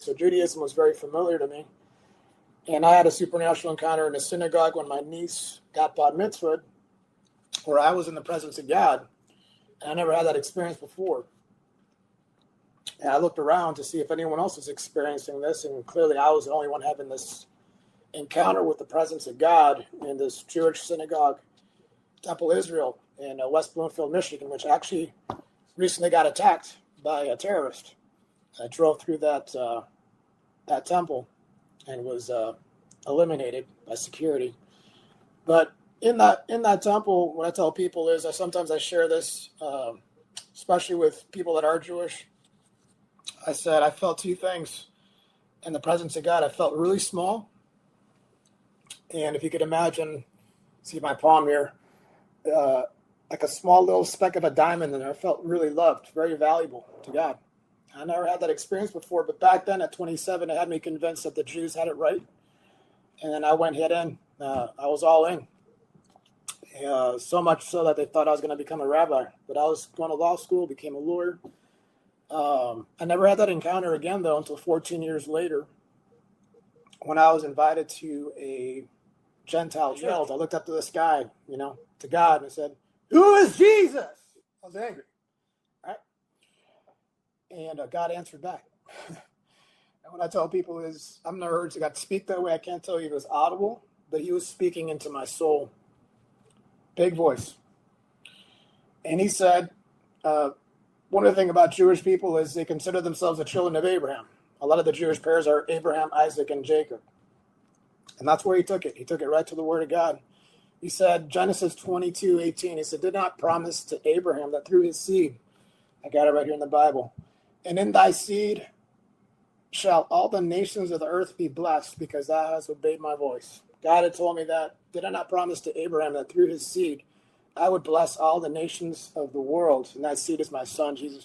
So Judaism was very familiar to me. And I had a supernatural encounter in a synagogue when my niece got bat mitzvahed, where I was in the presence of God. And I never had that experience before. And I looked around to see if anyone else was experiencing this, and clearly I was the only one having this encounter with the presence of God in this Jewish synagogue, Temple Israel, in West Bloomfield, Michigan, which actually recently got attacked by a terrorist. I drove through that temple and was eliminated by security. But in that temple, what I tell people is, sometimes I share this, especially with people that are Jewish. I said I felt two things in the presence of God. I felt really small, and if you could imagine, see my palm here, like a small little speck of a diamond in there. I felt really loved, very valuable to God. I never had that experience before, but back then at 27, it had me convinced that the Jews had it right. And then I went head in. I was all in. So much so that they thought I was going to become a rabbi. But I was going to law school, became a lawyer. I never had that encounter again, though, until 14 years later, when I was invited to a Gentile church. I looked up to the sky, to God, and I said, "Who is Jesus?" I was angry, right? And God answered back. And what I tell people is, I've never heard God speak that way. I can't tell you it was audible, but he was speaking into my soul. Big voice. And he said, one of the things about Jewish people is they consider themselves the children of Abraham. A lot of the Jewish pairs are Abraham, Isaac, and Jacob. And that's where he took it. He took it right to the word of God. He said, Genesis 22:18, he said, did not promise to Abraham that through his seed, I got it right here in the Bible, and in thy seed shall all the nations of the earth be blessed, because thou hast obeyed my voice. God had told me that. Did I not promise to Abraham that through his seed I would bless all the nations of the world? And that seed is my son, Jesus